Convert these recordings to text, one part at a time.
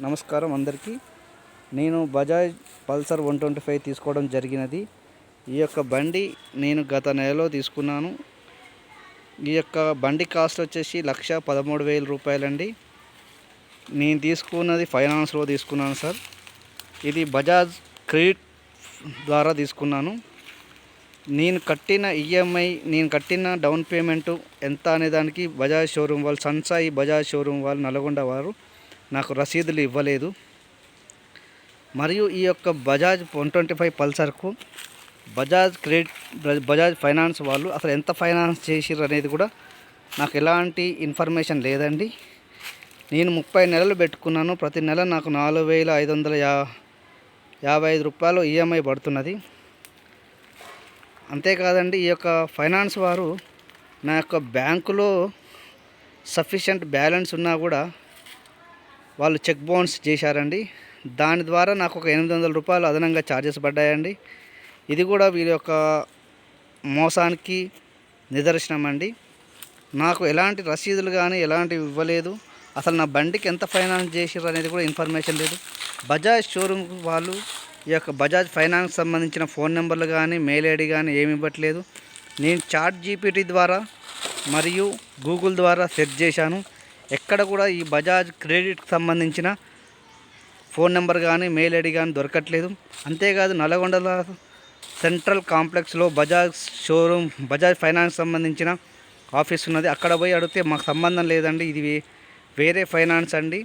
నమస్కారం అందరికీ. నేను బజాజ్ పల్సర్ 125 తీసుకోవడం జరిగినది. ఈ యొక్క బండి నేను గత నెలలో తీసుకున్నాను. ఈ యొక్క బండి కాస్ట్ వచ్చేసి 1,13,000 రూపాయలండి. నేను తీసుకున్నది ఫైనాన్స్లో తీసుకున్నాను సార్. ఇది బజాజ్ క్రెడిట్ ద్వారా తీసుకున్నాను. నేను కట్టిన డౌన్ పేమెంటు ఎంత అనే దానికి బజాజ్ షోరూమ్ వాళ్ళు, సన్సాయి బజాజ్ షోరూమ్ వాళ్ళు, నల్గొండ వారు నాకు రసీదులు ఇవ్వలేదు. మరియు ఈ యొక్క బజాజ్ 125 పల్సర్కు బజాజ్ ఫైనాన్స్ వాళ్ళు అసలు ఎంత ఫైనాన్స్ చేసిర్రు అనేది కూడా నాకు ఎలాంటి ఇన్ఫర్మేషన్ లేదండి. నేను 30 నెలలు పెట్టుకున్నాను. ప్రతి నెల నాకు 4,555 రూపాయలు ఈఎంఐ పడుతున్నది. అంతేకాదండి, ఈ యొక్క ఫైనాన్స్ వారు నా యొక్క బ్యాంకులో సఫిషియెంట్ బ్యాలెన్స్ ఉన్నా కూడా వాళ్ళు చెక్ బౌన్స్ చేశారండి. దాని ద్వారా నాకు ఒక 800 రూపాయలు అదనంగా ఛార్జెస్ పడ్డాయండి. ఇది కూడా వీళ్ళ యొక్క మోసానికి నిదర్శనం అండి. నాకు ఎలాంటి రసీదులు కానీ ఎలాంటివి ఇవ్వలేదు. అసలు నా బండికి ఎంత ఫైనాన్స్ చేసిర్రు అనేది కూడా ఇన్ఫర్మేషన్ లేదు. బజాజ్ షోరూమ్ వాళ్ళు ఈ యొక్క బజాజ్ ఫైనాన్స్ సంబంధించిన ఫోన్ నెంబర్లు కానీ మెయిల్ ఐడి కానీ ఏమి ఇవ్వట్లేదు. నేను చాట్ జీపీటీ ద్వారా మరియు గూగుల్ ద్వారా సెర్చ్ చేశాను. ఎక్కడ కూడా ఈ బజాజ్ క్రెడిట్కి సంబంధించిన ఫోన్ నెంబర్ కానీ మెయిల్ ఐడి కానీ దొరకట్లేదు. అంతేకాదు, నల్గొండల సెంట్రల్ కాంప్లెక్స్లో బజాజ్ ఫైనాన్స్ సంబంధించిన ఆఫీస్ ఉన్నది. అక్కడ పోయి అడిగితే మాకు సంబంధం లేదండి, ఇది వేరే ఫైనాన్స్ అండి,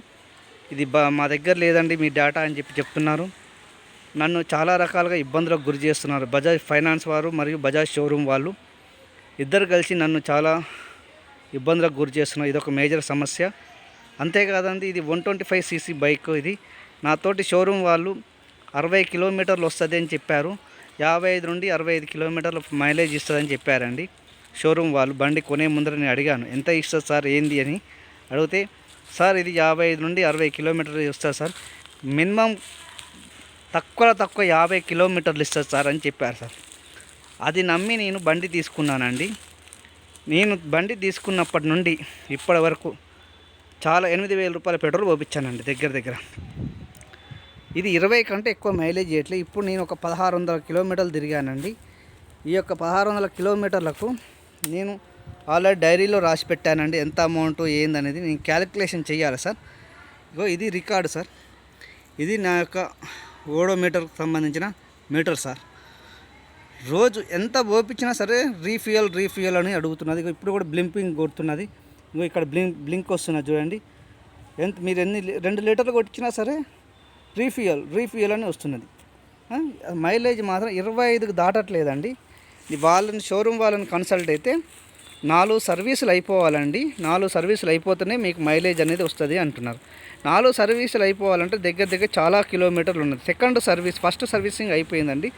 ఇది మా దగ్గర లేదండి మీ డేటా అని చెప్తున్నారు. నన్ను చాలా రకాలుగా ఇబ్బందులకు గురి చేస్తున్నారు బజాజ్ ఫైనాన్స్ వారు మరియు బజాజ్ షోరూమ్ వాళ్ళు. ఇద్దరు కలిసి నన్ను చాలా ఇబ్బందులకు గురి చేస్తున్నారు. ఇది ఒక మేజర్ సమస్య. అంతేకాదండి, ఇది 125cc బైక్. ఇది నాతోటి షోరూమ్ వాళ్ళు 60 కిలోమీటర్లు వస్తుంది అని చెప్పారు. 55 నుండి 65 కిలోమీటర్ల మైలేజ్ ఇస్తుందని చెప్పారండి షోరూమ్ వాళ్ళు. బండి కొనే ముందర నేను అడిగాను, ఎంత ఇస్తుంది సార్ ఏంది అని అడిగితే, సార్ ఇది 55 నుండి 60 కిలోమీటర్లు ఇస్తుంది సార్, మినిమం తక్కువ 50 కిలోమీటర్లు ఇస్తుంది సార్ అని చెప్పారు సార్. అది నమ్మి నేను బండి తీసుకున్నానండి. నేను బండి తీసుకున్నప్పటి నుండి ఇప్పటి వరకు చాలా 8,000 రూపాయల పెట్రోల్ పోపించానండి దగ్గర. ఇది 20 కంటే ఎక్కువ మైలేజ్ చేయట్లేదు. ఇప్పుడు నేను ఒక 1,600 కిలోమీటర్లు తిరిగానండి. ఈ యొక్క 1,600 కిలోమీటర్లకు నేను ఆల్రెడీ డైరీలో రాసి పెట్టానండి ఎంత అమౌంట్ ఏందనేది. నేను క్యాలిక్యులేషన్ చేయాలి సార్. ఇగో ఇది రికార్డు సార్. ఇది నా యొక్క ఓడోమీటర్కి సంబంధించిన మీటర్ సార్. రోజు ఎంత పోపించినా సరే రీఫ్యూయల్ అని అడుగుతున్నది. ఇప్పుడు కూడా బ్లింపింగ్ కొడుతున్నది. ఇంకో ఇక్కడ బ్లింక్ వస్తున్నది చూడండి. మీరు 2 లీటర్లు కొట్టించినా సరే రీఫ్యూయల్ అని వస్తున్నది. మైలేజ్ మాత్రం 25కి దాటట్లేదండి. షోరూమ్ వాళ్ళని కన్సల్ట్ అయితే 4 సర్వీసులు అయిపోవాలండి. 4 సర్వీసులు అయిపోతేనే మీకు మైలేజ్ అనేది వస్తుంది అంటున్నారు. 4 సర్వీసులు అయిపోవాలంటే దగ్గర చాలా కిలోమీటర్లు ఉన్నది. ఫస్ట్ సర్వీసింగ్ అయిపోయిందండి.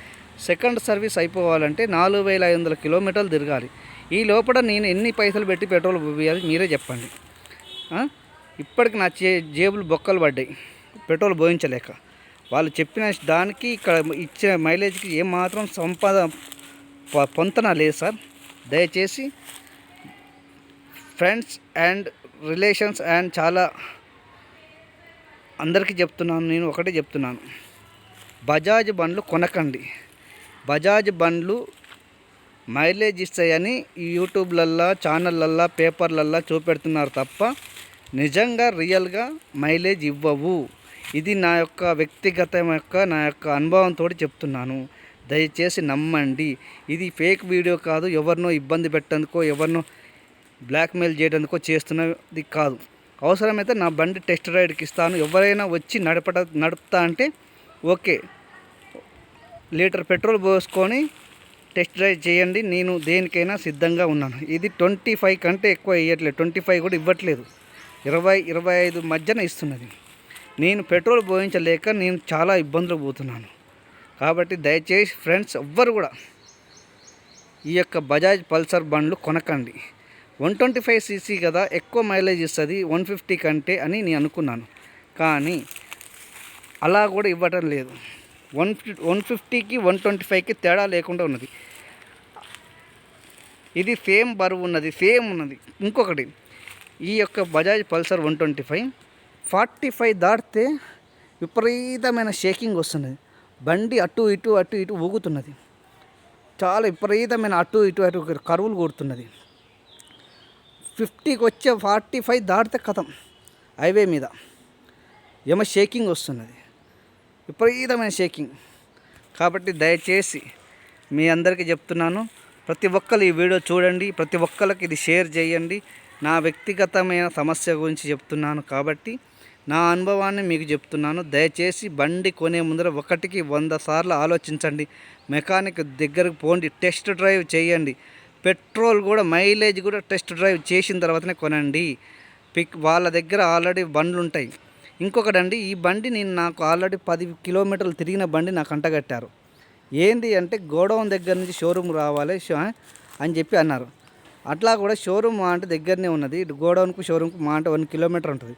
సెకండ్ సర్వీస్ అయిపోవాలంటే 4,500 కిలోమీటర్లు తిరగాలి. ఈ లోపల నేను ఎన్ని పైసలు పెట్టి పెట్రోల్ పోయాలి మీరే చెప్పండి. ఇప్పటికి నా జేబులు బొక్కలు పడ్డాయి పెట్రోల్ పోయించలేక. వాళ్ళు చెప్పిన దానికి ఇక్కడ ఇచ్చే మైలేజ్కి ఏమాత్రం పొంతన లేదు సార్. దయచేసి ఫ్రెండ్స్ అండ్ రిలేషన్స్ అండ్ చాలా అందరికీ చెప్తున్నాను, నేను ఒకటే చెప్తున్నాను, బజాజ్ బండ్లు కొనకండి. బజాజ్ బండ్లు మైలేజ్ ఇస్తాయని యూట్యూబ్లల్లో, ఛానళ్ళల్లో, పేపర్లల్లో చూపెడుతున్నారు తప్ప నిజంగా రియల్గా మైలేజ్ ఇవ్వవు. ఇది నా యొక్క నా యొక్క అనుభవంతో చెప్తున్నాను. దయచేసి నమ్మండి. ఇది ఫేక్ వీడియో కాదు. ఎవరినో ఇబ్బంది పెట్టేందుకో, ఎవరినో బ్లాక్మెయిల్ చేయడానికో చేస్తున్నది కాదు. అవసరమైతే నా బండి టెస్ట్ రైడ్కి ఇస్తాను. ఎవరైనా వచ్చి నడుపుతా అంటే ఓకే, లీటర్ పెట్రోల్ పోసుకొని టెస్ట్ డ్రైవ్ చేయండి, నేను దేనికైనా సిద్ధంగా ఉన్నాను. ఇది 25 కంటే ఎక్కువ ఇవ్వట్లేదు, 25 కూడా ఇవ్వట్లేదు, 20-25 మధ్యన ఇస్తున్నది. నేను పెట్రోల్ పోయించలేక నేను చాలా ఇబ్బందులు పోతున్నాను. కాబట్టి దయచేసి ఫ్రెండ్స్ ఎవ్వరు కూడా ఈ యొక్క బజాజ్ పల్సర్ బండ్లు కొనకండి. 125cc కదా, ఎక్కువ మైలేజ్ ఇస్తుంది 150 కంటే అని నేను అనుకున్నాను. కానీ అలా కూడా ఇవ్వటం లేదు. 150కి 125కి తేడా లేకుండా ఉన్నది. ఇది సేమ్ బరువు ఉన్నది, సేమ్ ఉన్నది. ఇంకొకటి, ఈ యొక్క బజాజ్ పల్సర్ 125 45 దాటితే విపరీతమైన షేకింగ్ వస్తున్నది. బండి అటు ఇటు ఊగుతున్నది. చాలా విపరీతమైన అటు ఇటు కరువులు కొడుతున్నది. 50కి వచ్చే 45 దాటితే కథం హైవే మీద షేకింగ్ వస్తున్నది, విపరీతమైన షేకింగ్. కాబట్టి దయచేసి మీ అందరికీ చెప్తున్నాను, ప్రతి ఒక్కరు ఈ వీడియో చూడండి, ప్రతి ఒక్కరికి ఇది షేర్ చేయండి. నా వ్యక్తిగతమైన సమస్య గురించి చెప్తున్నాను కాబట్టి నా అనుభవాన్ని మీకు చెప్తున్నాను. దయచేసి బండి కొనే ముందర 1కి 100 సార్లు ఆలోచించండి. మెకానిక్ దగ్గరకు పోండి, టెస్ట్ డ్రైవ్ చేయండి. పెట్రోల్ కూడా మైలేజ్ కూడా టెస్ట్ డ్రైవ్ చేసిన తర్వాతనే కొనండి. వాళ్ళ దగ్గర ఆల్రెడీ బండ్లు ఉంటాయి. ఇంకొకటండి, ఈ బండి నాకు ఆల్రెడీ 10 కిలోమీటర్లు తిరిగిన బండి నాకు అంటగట్టారు. ఏంది అంటే గోడౌన్ దగ్గర నుంచి షోరూమ్ రావాలి అని చెప్పి అన్నారు. అట్లా కూడా షోరూమ్ అంటే దగ్గరనే ఉన్నది, గోడౌన్కు షోరూమ్కు అంటే 1 కిలోమీటర్ ఉంటుంది.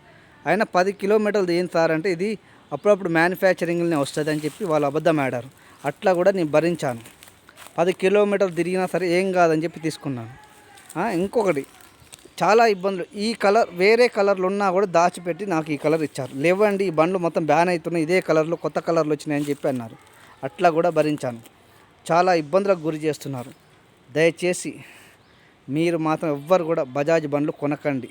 అయినా 10 కిలోమీటర్లు ఏం సార్ అంటే ఇది అప్పుడప్పుడు మ్యానుఫ్యాక్చరింగ్లోనే వస్తుంది అని చెప్పి వాళ్ళు అబద్ధం ఆడారు. అట్లా కూడా నేను భరించాను. 10 కిలోమీటర్లు తిరిగినా సరే ఏం కాదని చెప్పి తీసుకున్నాను. ఇంకొకటి చాలా ఇబ్బందులు, ఈ కలర్ వేరే కలర్లు ఉన్నా కూడా దాచిపెట్టి నాకు ఈ కలర్ ఇచ్చారు. లేవండి ఈ బండ్లు మొత్తం బ్యాన్ అవుతున్నాయి, ఇదే కలర్లో కొత్త కలర్లు వచ్చినాయని చెప్పి అన్నారు. అట్లా కూడా భరించాను. చాలా ఇబ్బందులకు గురి చేస్తున్నారు. దయచేసి మీరు మాత్రం ఎవ్వరు కూడా బజాజ్ బండ్లు కొనకండి.